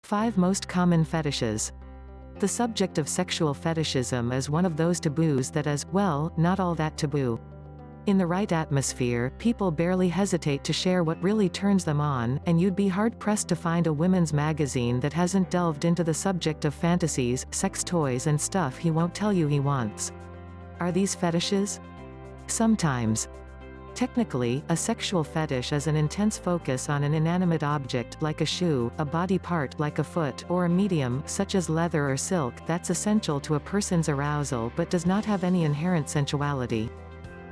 5 Most Common Fetishes. The subject of sexual fetishism is one of those taboos that is, well, not all that taboo. In the right atmosphere, people barely hesitate to share what really turns them on, and you'd be hard-pressed to find a women's magazine that hasn't delved into the subject of fantasies, sex toys and stuff he won't tell you he wants. Are these fetishes? Sometimes. Technically, a sexual fetish is an intense focus on an inanimate object like a shoe, a body part like a foot, or a medium, such as leather or silk, that's essential to a person's arousal but does not have any inherent sensuality.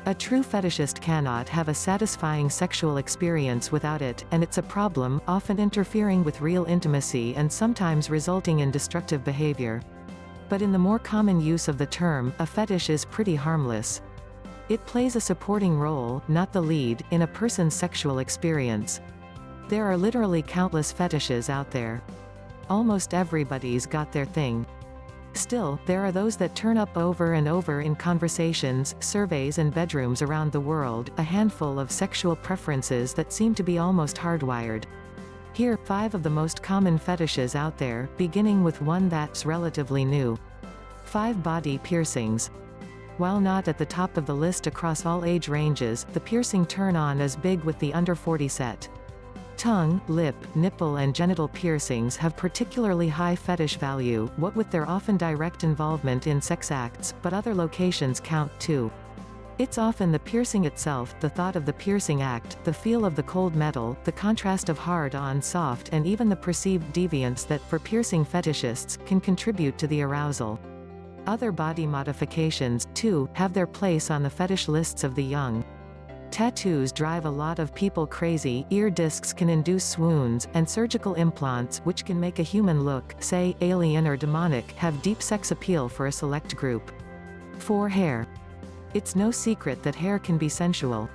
A true fetishist cannot have a satisfying sexual experience without it, and it's a problem, often interfering with real intimacy and sometimes resulting in destructive behavior. But in the more common use of the term, a fetish is pretty harmless. It plays a supporting role, not the lead, in a person's sexual experience. There are literally countless fetishes out there. Almost everybody's got their thing. Still, there are those that turn up over and over in conversations, surveys and bedrooms around the world, a handful of sexual preferences that seem to be almost hardwired. Here, 5 of the most common fetishes out there, beginning with one that's relatively new. 5 Body piercings. While not at the top of the list across all age ranges, the piercing turn-on is big with the under 40 set. Tongue, lip, nipple and genital piercings have particularly high fetish value, what with their often direct involvement in sex acts, but other locations count too. It's often the piercing itself, the thought of the piercing act, the feel of the cold metal, the contrast of hard on soft and even the perceived deviance that, for piercing fetishists, can contribute to the arousal. Other body modifications, too, have their place on the fetish lists of the young. Tattoos drive a lot of people crazy, ear discs can induce swoons, and surgical implants, which can make a human look, say, alien or demonic, have deep sex appeal for a select group. 4 Hair. It's no secret that hair can be sensual.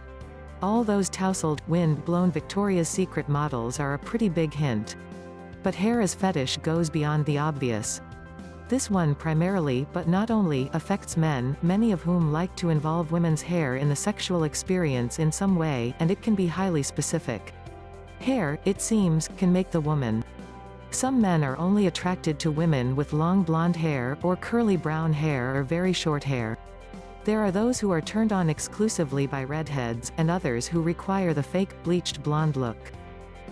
All those tousled, wind-blown Victoria's Secret models are a pretty big hint. But hair as fetish goes beyond the obvious. This one primarily, but not only, affects men, many of whom like to involve women's hair in the sexual experience in some way, and it can be highly specific. Hair, it seems, can make the woman. Some men are only attracted to women with long blonde hair, or curly brown hair or very short hair. There are those who are turned on exclusively by redheads, and others who require the fake, bleached blonde look.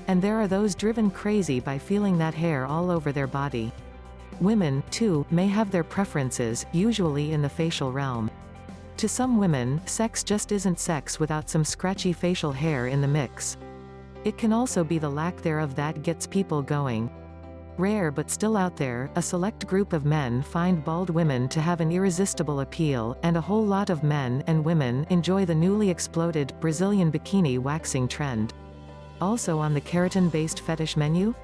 And there are those driven crazy by feeling that hair all over their body. Women, too, may have their preferences, usually in the facial realm. To some women, sex just isn't sex without some scratchy facial hair in the mix. It can also be the lack thereof that gets people going. Rare but still out there, a select group of men find bald women to have an irresistible appeal, and a whole lot of men and women enjoy the newly exploded Brazilian bikini waxing trend. Also on the keratin-based fetish menu?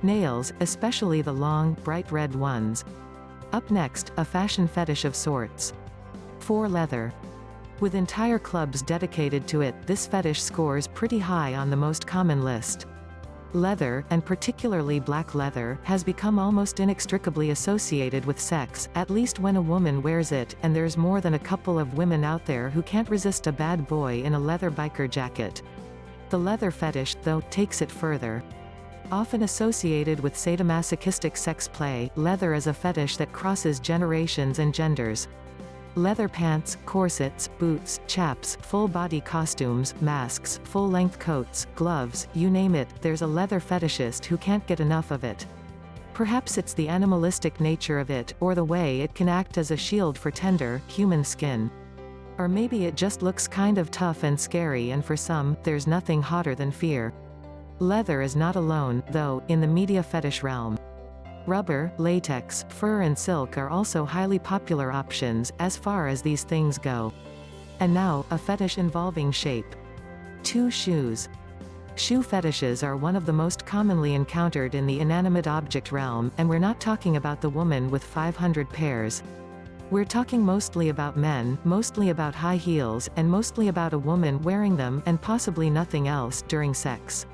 Nails, especially the long, bright red ones. Up next, a fashion fetish of sorts. 4 Leather. With entire clubs dedicated to it, this fetish scores pretty high on the most common list. Leather, and particularly black leather, has become almost inextricably associated with sex, at least when a woman wears it, and there's more than a couple of women out there who can't resist a bad boy in a leather biker jacket. The leather fetish, though, takes it further. Often associated with sadomasochistic sex play, leather is a fetish that crosses generations and genders. Leather pants, corsets, boots, chaps, full-body costumes, masks, full-length coats, gloves, you name it, there's a leather fetishist who can't get enough of it. Perhaps it's the animalistic nature of it, or the way it can act as a shield for tender, human skin. Or maybe it just looks kind of tough and scary, and for some, there's nothing hotter than fear. Leather is not alone, though, in the media fetish realm. Rubber, latex, fur and silk are also highly popular options, as far as these things go. And now, a fetish involving shape. 2 Shoes. Shoe fetishes are one of the most commonly encountered in the inanimate object realm, and we're not talking about the woman with 500 pairs. We're talking mostly about men, mostly about high heels, and mostly about a woman wearing them, and possibly nothing else, during sex.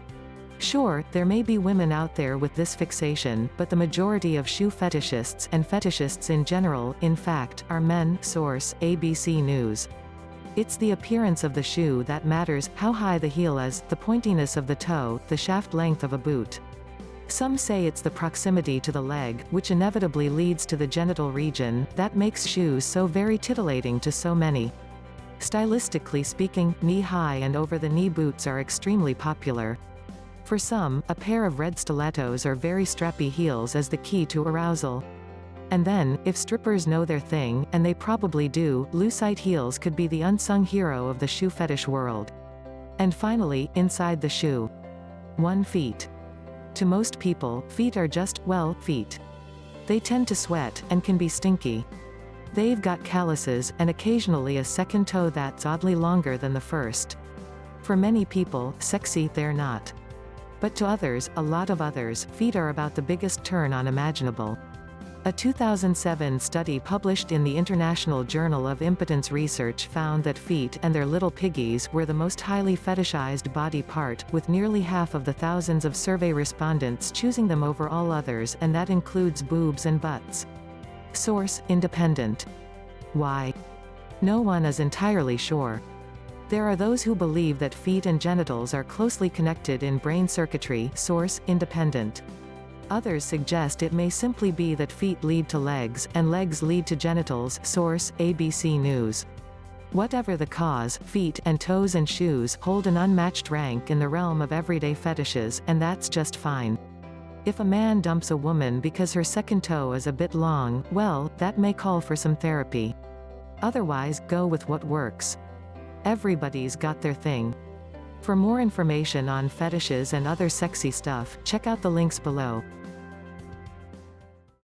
Sure, there may be women out there with this fixation, but the majority of shoe fetishists, and fetishists in general, in fact, are men. Source, ABC News. It's the appearance of the shoe that matters, how high the heel is, the pointiness of the toe, the shaft length of a boot. Some say it's the proximity to the leg, which inevitably leads to the genital region, that makes shoes so very titillating to so many. Stylistically speaking, knee-high and over-the-knee boots are extremely popular. For some, a pair of red stilettos or very strappy heels is the key to arousal. And then, if strippers know their thing, and they probably do, lucite heels could be the unsung hero of the shoe fetish world. And finally, inside the shoe. 1. Feet. To most people, feet are just, well, feet. They tend to sweat, and can be stinky. They've got calluses, and occasionally a second toe that's oddly longer than the first. For many people, sexy they're not. But to others, a lot of others, feet are about the biggest turn-on imaginable. A 2007 study published in the International Journal of Impotence Research found that feet and their little piggies were the most highly fetishized body part, with nearly half of the thousands of survey respondents choosing them over all others, and that includes boobs and butts. Source: Independent. Why? No one is entirely sure. There are those who believe that feet and genitals are closely connected in brain circuitry. Source: Independent. Others suggest it may simply be that feet lead to legs, and legs lead to genitals. Source: ABC News. Whatever the cause, feet and toes and shoes hold an unmatched rank in the realm of everyday fetishes, and that's just fine. If a man dumps a woman because her second toe is a bit long, well, that may call for some therapy. Otherwise, go with what works. Everybody's got their thing. For more information on fetishes and other sexy stuff, check out the links below.